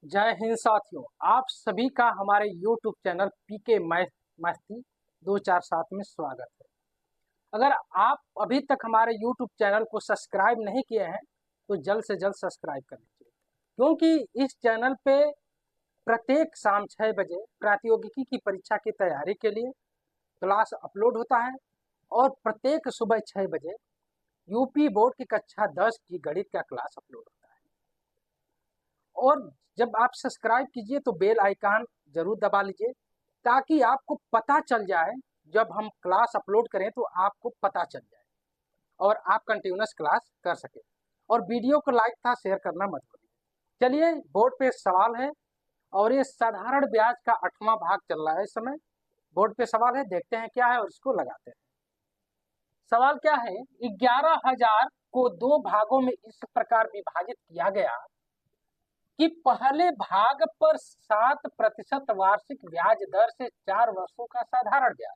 जय हिंद साथियों। आप सभी का हमारे YouTube चैनल पीके मस्ती 247 में स्वागत है। अगर आप अभी तक हमारे YouTube चैनल को सब्सक्राइब नहीं किए हैं तो जल्द से जल्द सब्सक्राइब कर लीजिए, क्योंकि इस चैनल पे प्रत्येक शाम 6 बजे प्रतियोगिकी की परीक्षा की तैयारी के लिए क्लास अपलोड होता है और प्रत्येक सुबह 6 बजे यूपी बोर्ड की कक्षा 10 की गणित का क्लास अपलोड होता है। और जब आप सब्सक्राइब कीजिए तो बेल आइकन जरूर दबा लीजिए, ताकि आपको पता चल जाए जब हम क्लास अपलोड करें तो आपको पता चल जाए और आप कंटिन्यूअस क्लास कर सके। और वीडियो को लाइक था शेयर करना मत भूलिए। चलिए, बोर्ड पे सवाल है और ये साधारण ब्याज का 8वां भाग चल रहा है। इस समय बोर्ड पे सवाल है, देखते हैं क्या है और इसको लगाते हैं। सवाल क्या है? 11,000 को दो भागों में इस प्रकार विभाजित किया गया कि पहले भाग पर 7% वार्षिक ब्याज दर से 4 वर्षों का साधारण ब्याज,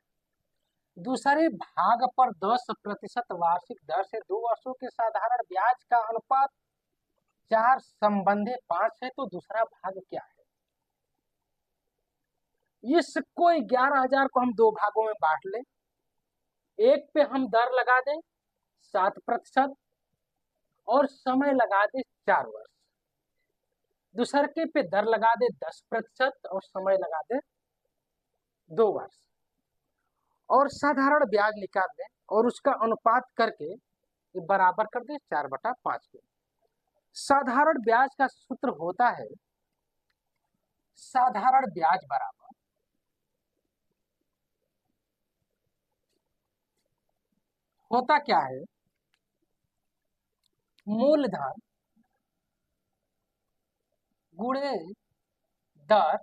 दूसरे भाग पर 10% वार्षिक दर से 2 वर्षों के साधारण ब्याज का अनुपात 4 संबंधी 5 है। तो दूसरा भाग क्या है? इसको 11,000 को हम दो भागों में बांट लें। एक पे हम दर लगा दें 7% और समय लगा दें 4 वर्ष। दूसरे पे दर लगा दे 10% और समय लगा दे 2 वर्ष और साधारण ब्याज निकाल दें और उसका अनुपात करके बराबर कर दें 4/5 के। साधारण ब्याज का सूत्र होता है साधारण ब्याज बराबर होता क्या है? मूलधन गुणे दर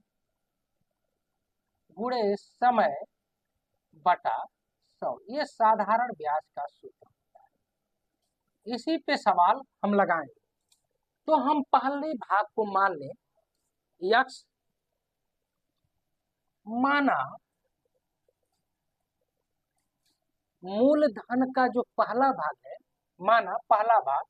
गुणे समय बटा 100। ये साधारण ब्याज का सूत्र होता है। इसी पे सवाल हम लगाएंगे। तो हम पहले भाग को मान लें यक्स, माना मूलधन का जो पहला भाग है, माना पहला भाग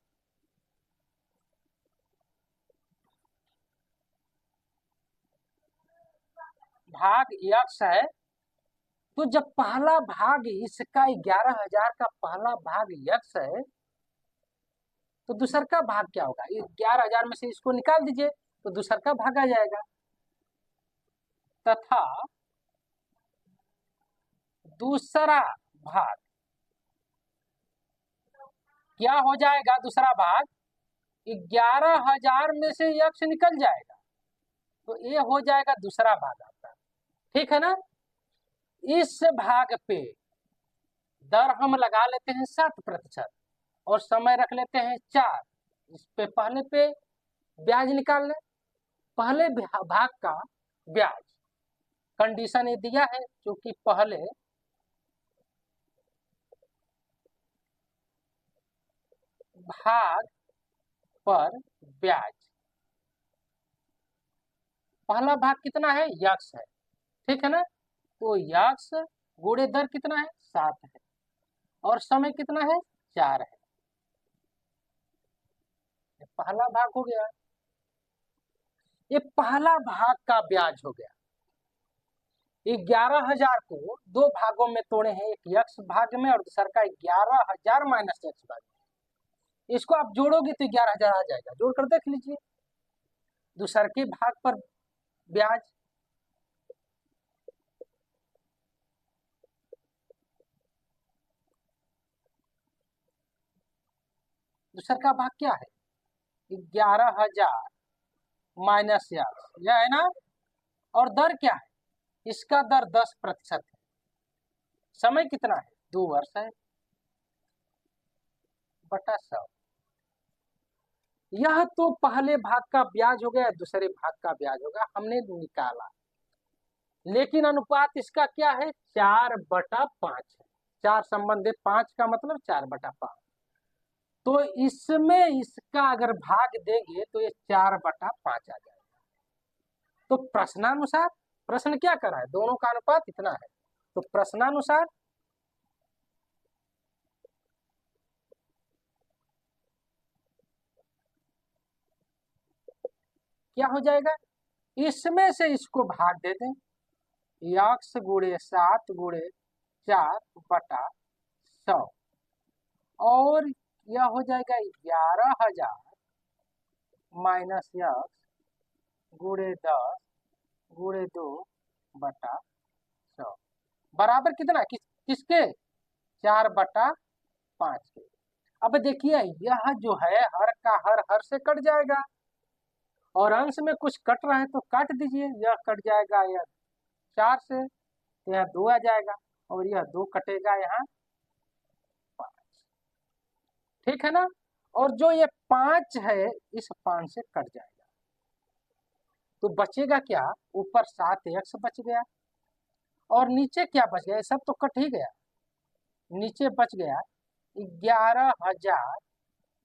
यक्स है। तो जब पहला भाग इसका 11,000 का पहला भाग यक्स है तो दूसरा का भाग क्या होगा? 11,000 में से इसको निकाल दीजिए तो दूसरा का भाग आ जाएगा, तथा दूसरा भाग क्या हो जाएगा? दूसरा भाग 11,000 में से यक्स निकल जाएगा तो ये हो जाएगा दूसरा भाग आपका। ठीक है ना? इस भाग पे दर हम लगा लेते हैं 7% और समय रख लेते हैं 4। इस पे पहले पे ब्याज निकाल ले। पहले भाग का ब्याज कंडीशन ये दिया है, क्योंकि पहले भाग पर ब्याज, पहला भाग कितना है? यक्स है। ठीक है ना? तो यक्स गुणे दर कितना है? 7 है और समय कितना है? 4 है। पहला भाग हो गया। ये पहला भाग का ब्याज हो गया। 11,000 को दो भागों में तोड़े हैं, एक यक्स भाग में और दूसरा का 11,000 माइनस यक्स भाग में। इसको आप जोड़ोगे तो 11,000 आ जाएगा, जोड़ कर देख लीजिए। दूसरे के भाग पर ब्याज दूसरा का भाग क्या है? 11,000 माइनस यक्स, यह है ना? और दर क्या है? इसका दर 10% है। समय कितना है? 2 वर्ष है, बटा 100। यह तो पहले भाग का ब्याज हो गया, दूसरे भाग का ब्याज होगा, हमने निकाला। लेकिन अनुपात इसका क्या है? 4/5 है। 4 संबंधी 5 का मतलब 4/5। तो इसमें इसका अगर भाग देंगे तो ये 4/5 आ जाएगा। तो प्रश्नानुसार, प्रश्न क्या कर रहा है? दोनों का अनुपात इतना है। तो प्रश्नानुसार क्या हो जाएगा, इसमें से इसको भाग दे दें, यक्स गुणे 7 गुणे 4/100, और यह हो जाएगा 11,000 माइनस यक्स गुणे 10 गुणे 2/100 बराबर कितना, किसके, 4/5 के। अब देखिए यह जो है हर का हर से कट जाएगा, और अंश में कुछ कट रहा है तो काट दीजिए, यह कट जाएगा यह 4 से, तो यह 2 आ जाएगा, और यह 2 कटेगा यहाँ 5, ठीक है ना। और जो ये 5 है इस 5 से कट जाएगा, तो बचेगा क्या, ऊपर 7x बच गया, और नीचे क्या बच गया, सब तो कट ही गया, नीचे बच गया 11,000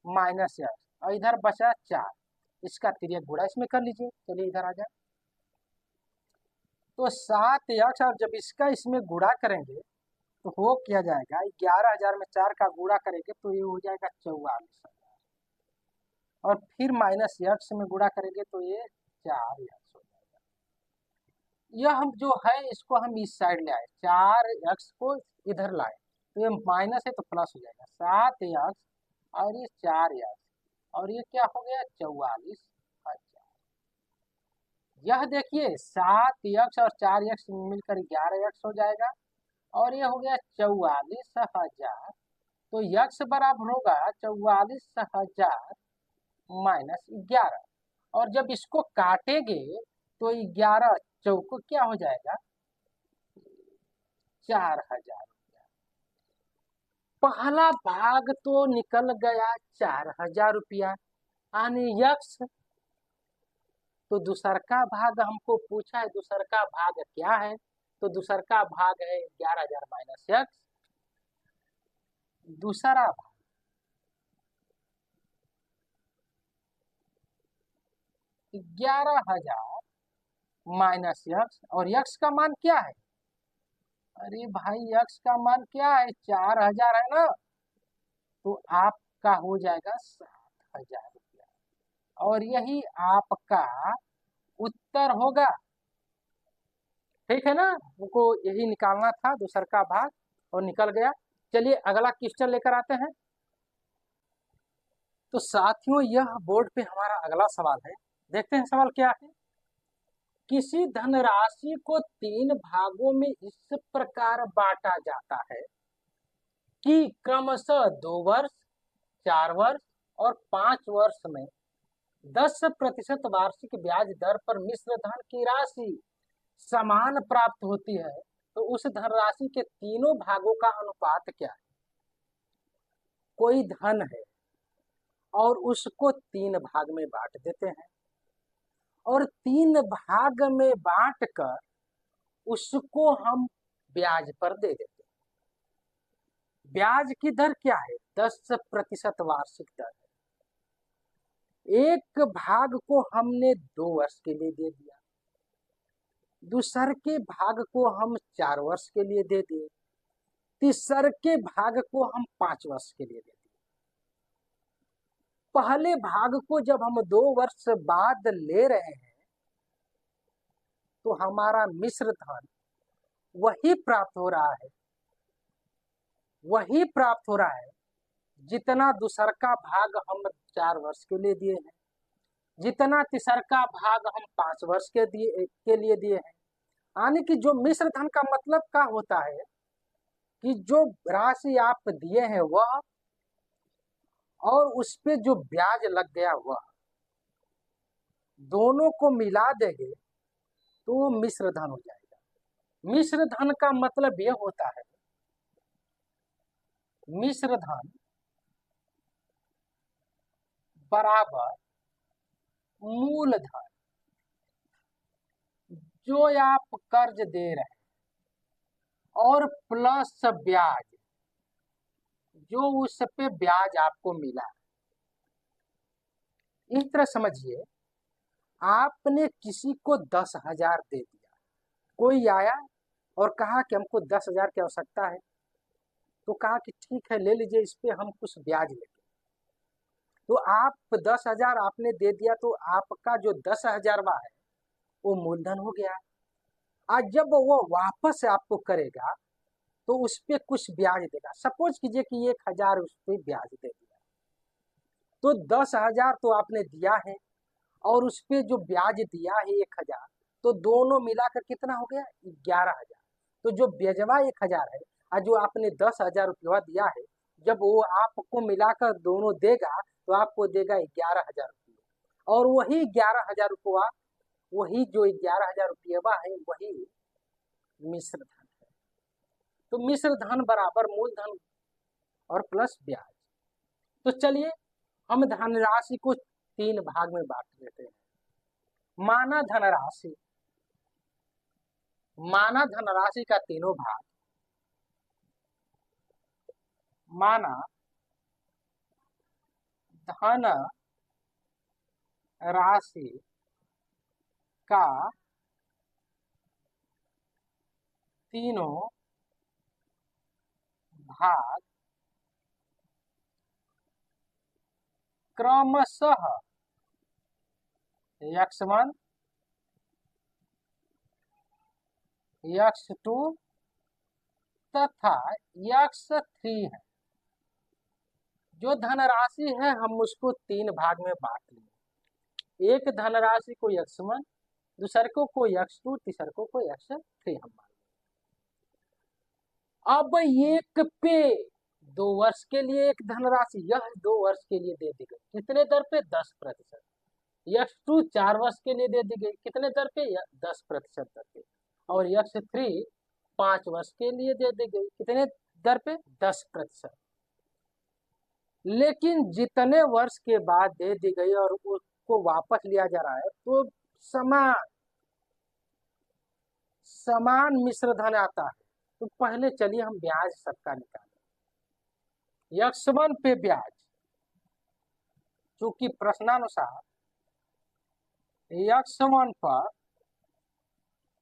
माइनस x, और इधर बचा 4, इसका तिर्यक गुणा इसमें कर लीजिए, चलिए इधर आ जाए, तो 7x, और जब इसका इसमें गुणा करेंगे तो हो क्या जाएगा, 11,000 में 4 का गुणा करेंगे तो ये हो जाएगा 44,000, और फिर माइनस x में गुणा करेंगे तो ये 4x हो जाएगा। यह हम जो है इसको हम इस साइड ले आए, 4x को इधर लाए, तो ये माइनस है तो प्लस हो जाएगा, 7x और ये 4x, और ये क्या हो गया 44,000। यह देखिए 7x और 4x मिलकर 11x हो जाएगा, और ये हो गया 44,000, तो x बराबर होगा 44,000 माइनस 11, और जब इसको काटेंगे तो 11 चौको क्या हो जाएगा 4,000 रुपया। पहला भाग तो निकल गया 4,000 रुपया, यानी यक्स। तो दूसर का भाग हमको पूछा है, दूसर का भाग क्या है, तो दूसर का भाग है 11,000 माइनस यक्स। दूसरा भाग 11,000 माइनस यक्स, और यक्स का मान क्या है, अरे भाई यक्स का मान क्या है 4,000 है ना, तो आपका हो जाएगा 7,000 रुपया, और यही आपका उत्तर होगा, ठीक है ना। हमको यही निकालना था दूसर का भाग, और निकल गया। चलिए अगला क्वेश्चन लेकर आते हैं। तो साथियों यह बोर्ड पे हमारा अगला सवाल है, देखते हैं सवाल क्या है। किसी धनराशि को 3 भागों में इस प्रकार बांटा जाता है कि क्रमशः 2 वर्ष, 4 वर्ष और 5 वर्ष में 10% वार्षिक ब्याज दर पर मिश्र धन की राशि समान प्राप्त होती है, तो उस धनराशि के तीनों भागों का अनुपात क्या है। कोई धन है और उसको 3 भाग में बांट देते हैं, और 3 भाग में बांट कर उसको हम ब्याज पर दे देते हैं। ब्याज की दर क्या है 10% वार्षिक दर है। एक भाग को हमने 2 वर्ष के लिए दे दिया, दूसर के भाग को हम 4 वर्ष के लिए दे दिए, तीसर के भाग को हम 5 वर्ष के लिए दे दिए। पहले भाग को जब हम 2 वर्ष बाद ले रहे हैं तो हमारा मिश्र धन वही प्राप्त हो रहा है, वही प्राप्त हो रहा है जितना दूसर का भाग हम 4 वर्ष के लिए दिए हैं, जितना तीसर का भाग हम 5 वर्ष के लिए दिए हैं। यानी कि जो मिश्र धन का मतलब क्या होता है कि जो राशि आप दिए हैं वह, और उस पे जो ब्याज लग गया वह, दोनों को मिला देंगे तो मिश्र धन हो जाएगा। मिश्र धन का मतलब यह होता है, मिश्र धन बराबर मूलधन, जो आप कर्ज दे रहे हैं, और प्लस ब्याज, जो उस पे ब्याज आपको मिला। इस तरह समझिए, आपने किसी को 10,000 दे दिया, कोई आया और कहा कि हमको 10,000 की आवश्यकता है, तो कहा कि ठीक है ले लीजिए, इस पे हम कुछ ब्याज लेंगे। तो आप 10,000 आपने दे दिया तो आपका जो 10,000वां है वो मूलधन हो गया। आज जब वो वापस आपको करेगा तो उस पे कुछ ब्याज देगा। सपोज कीजिए कि 1,000 उस पे ब्याज दे दिया, तो 10,000 तो आपने दिया है और उस पे जो ब्याज दिया है 1,000, तो दोनों मिलाकर कितना हो गया 11,000। तो जो ब्याजवा 1,000 है और जो आपने 10,000 रुपया दिया है, जब वो आपको मिलाकर दोनों देगा तो आपको देगा 11,000 रुपये। और वही 11,000 रुपया, वही जो 11,000 रुपया है वही मिश्र धन है। तो मिश्र धन बराबर मूलधन और प्लस ब्याज। तो चलिए हम धनराशि को 3 भाग में बांट लेते हैं। माना धनराशि, माना धनराशि का तीनों भाग। माना धन राशि का तीनों भाग क्रमशः x1 x2 तथा x3 है। जो धनराशि है हम उसको 3 भाग में बांट लेंगे। एक धनराशि को x1, दूसरे को x2, तीसरे को x3 हम मान। अब एक पे 2 वर्ष के लिए एक धनराशि, यह 2 वर्ष के लिए दे दी गई, कितने दर पे 10%। x2 4 वर्ष के लिए दे दी गई, कितने दर पे 10% दर पे। और x3 5 वर्ष के लिए दे दी गई, कितने दर पे 10%। लेकिन जितने वर्ष के बाद दे दी गई और उसको वापस लिया जा रहा है तो समान समान मिश्र धन आता है। तो पहले चलिए हम ब्याज सबका निकालें। x1 पे ब्याज, चूंकि प्रश्नानुसार x1 पर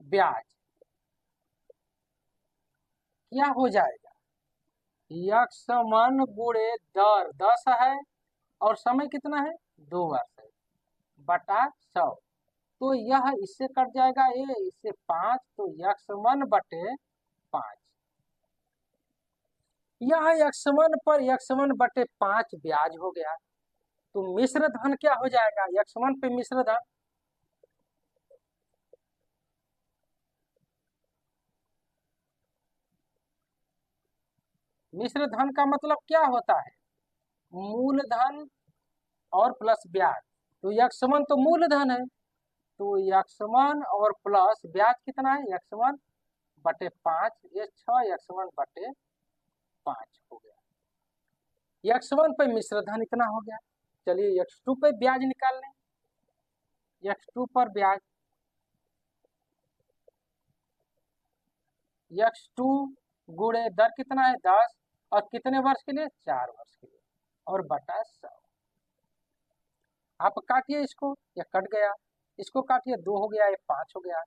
ब्याज क्या हो जाएगा, x1 गुणे दर 10 है और समय कितना है 2 वर्ष है, बटा 100। तो यह इससे कट जाएगा, ये इससे 5, तो x1 बटे 5। यह x1 पर x1 बटे 5 ब्याज हो गया। तो मिश्र धन क्या हो जाएगा, x1 पे मिश्र धन मिश्र धन का मतलब क्या होता है, मूलधन और प्लस ब्याज। तो x1 तो मूलधन है, तो x1 और प्लस ब्याज कितना है x1 बटे 5, ये 6 x1 बटे 5 हो गया। x1 पे मिश्र धन इतना हो गया। चलिए x2 पे ब्याज निकाल लें। x2 पर ब्याज, x2 गुणे दर कितना है 10 और कितने वर्ष के लिए 4 वर्ष के लिए, और बटा 100। आप काटिए इसको, ये कट गया, इसको काटिए 2 हो गया, ये 5 हो गया।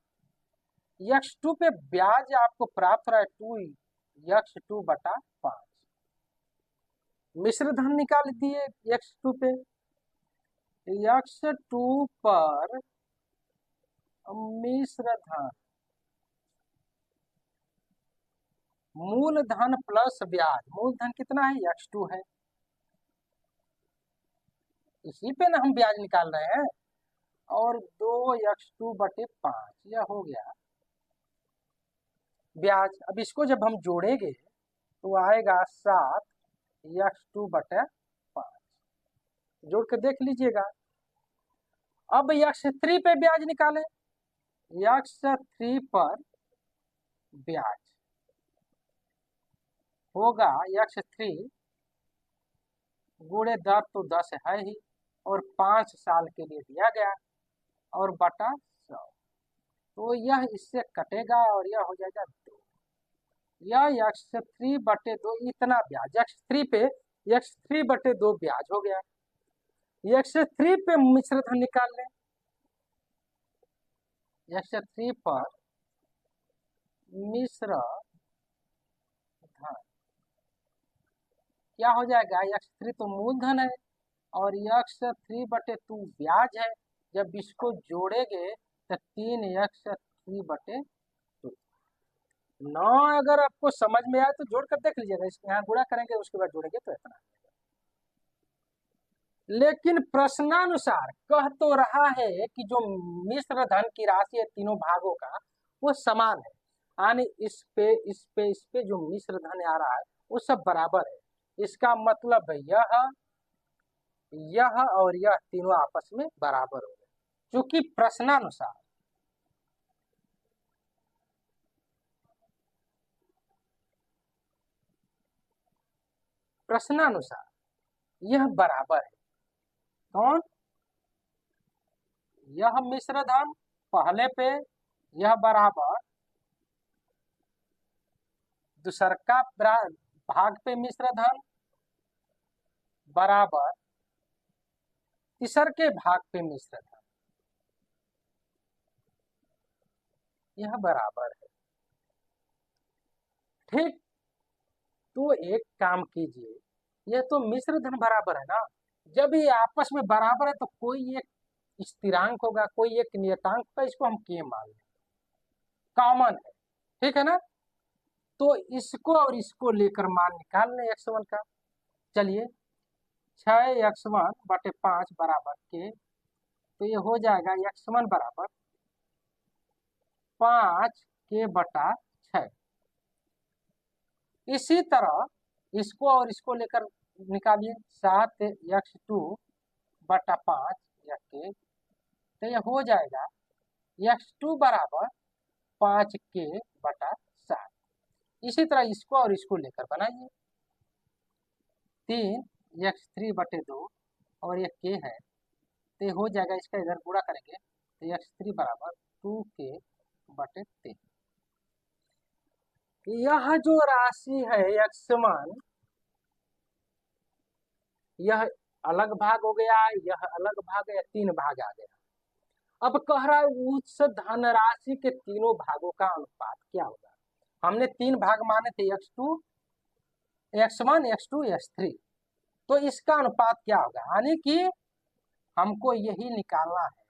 x2 पे ब्याज आपको प्राप्त हो रहा है 2x2 बटा 5। मिश्र धन निकाल दिए x2 पे, x2 पर मिश्र धन मूलधन प्लस ब्याज। मूलधन कितना है x2 है, इसी पे ना हम ब्याज निकाल रहे हैं, और 2x2 बटे 5 यह हो गया ब्याज। अब इसको जब हम जोड़ेंगे तो आएगा 7x2 बटे 5। जोड़ के देख लीजिएगा। अब x3 पे ब्याज निकालें। x3 पर ब्याज होगा x3 गुणे दर तो 10 है ही, और 5 साल के लिए दिया गया, और बटा 100। तो यह इससे कटेगा और यह हो जाएगा 2। यह x3 बटे 2 इतना ब्याज, x3 पे x3 बटे 2 ब्याज हो गया। x3 पे मिश्र धन निकाल लें। x3 पर मिश्र धन क्या हो जाएगा, x3 तो मूलधन है, और x3/2 ब्याज है। जब इसको जोड़ेंगे तो 3x3/2। ना अगर आपको समझ में आए तो जोड़ कर देख लीजिएगा, इसके यहाँ गुणा करेंगे उसके बाद जोड़ेंगे तो इतना। लेकिन प्रश्नानुसार कह तो रहा है कि जो मिश्र धन की राशि है तीनों भागों का वो समान है, यानी इस पे जो मिश्र धन आ रहा है वो सब बराबर है। इसका मतलब यह और यह तीनों आपस में बराबर हो गए, क्योंकि प्रश्नानुसार यह बराबर है। कौन? यह मिश्र धन पहले पे, यह बराबर दूसरका भाग पे मिश्र धन बराबर तीसर के भाग पे मिश्र धन, यह बराबर है। ठीक, तो एक काम कीजिए, यह तो मिश्र धन बराबर है ना, जब ये आपस में बराबर है तो कोई एक स्थिरांक होगा, कोई एक नियतांक का, इसको हम के मान लें, कॉमन है। ठीक है ना, तो इसको और इसको लेकर मान निकाल लें x1 का। चलिए 6x1/5 बराबर के, तो ये हो जाएगा x1 बराबर 5k/6। इसी तरह इसको और इसको लेकर निकालिए 7x2/5 या के, तो ये हो जाएगा x2 बराबर 5k/7। इसी तरह इसको और इसको लेकर बनाइए 3x3/2 और ये k है, तो ये हो जाएगा, इसका इधर गुणा करेंगे तो x3 बराबर 2k/3। यह जो राशि है x1, यह अलग भाग हो गया, यह अलग भाग है, 3 भाग आ गया। अब कह रहा है उस धनराशि के तीनों भागों का अनुपात क्या होगा। हमने 3 भाग माने थे, x2 x1 x2 x3, तो इसका अनुपात क्या होगा, यानी कि हमको यही निकालना है,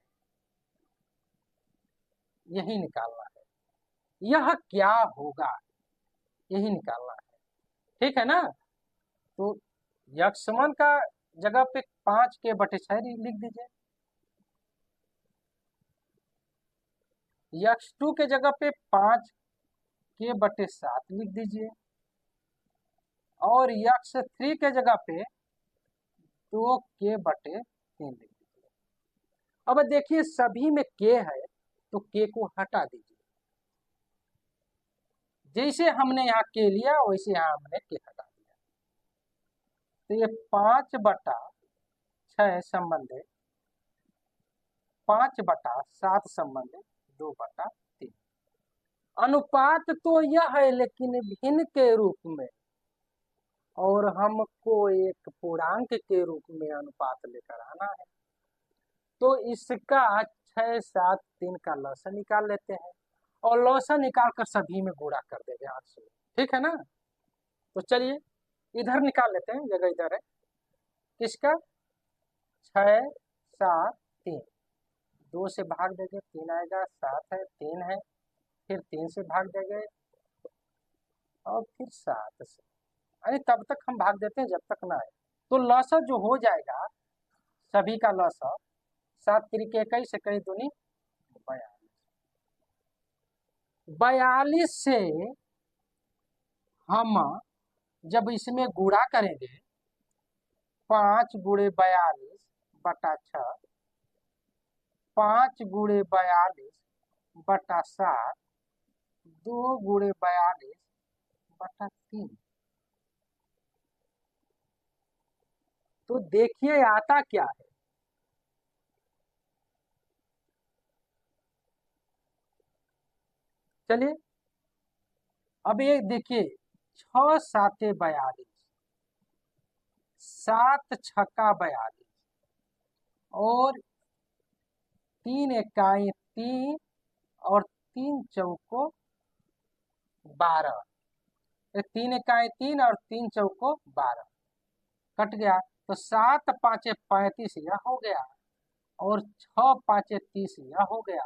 यही निकालना है, यह क्या होगा यही निकालना है। ठीक है ना, तो x1 का जगह पे 5k/6 लिख दीजिए, x2 के जगह पे 5k/7 लिख दीजिए, और x3 के जगह पे 2k/3 लिख दीजिए। अब देखिए सभी में k है तो k को हटा दीजिए, जैसे हमने यहाँ k लिया वैसे यहाँ हमने k हटा दिया, तो ये 5/6 संबंधित 5/7 संबंधित 2/3। अनुपात तो यह है लेकिन भिन्न के रूप में, और हमको एक पूर्णांक के रूप में अनुपात लेकर आना है, तो इसका 6 7 3 का लॉसा निकाल लेते हैं और लॉसा निकाल कर सभी में गुणा कर देंगे 8 से। ठीक है ना, तो चलिए इधर निकाल लेते हैं, जगह इधर है, किसका 6 7 3, 2 से भाग देंगे 3 आएगा, 7 है 3 है, फिर 3 से भाग देंगे और फिर 7 से, अरे तब तक हम भाग देते हैं जब तक ना आए, तो लॉसा जो हो जाएगा सभी का लॉसा 7 तरीके 21 से 2 42 से हम जब इसमें गुणा करेंगे 5 × 42/6, 5 × 42/7, 2 × 42/3, तो देखिए आता क्या है। चलिए अब ये देखिए 6 7 42, 7 6 42 और 3 इकाई 3 और 3 चौको 12, 3 इकाई 3 और 3 चौको 12 कट गया, तो 7 पाँचे 35 यह हो गया, और 6 पाँचे 30 यह हो गया,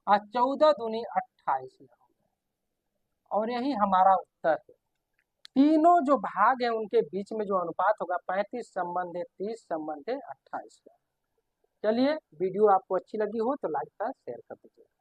और 14 दूनी 28 यह हो गया, और यही हमारा उत्तर है। तीनों जो भाग है उनके बीच में जो अनुपात होगा 35 संबंध 30 संबंध 28 का। चलिए, वीडियो आपको अच्छी लगी हो तो लाइक का शेयर कर दीजिए।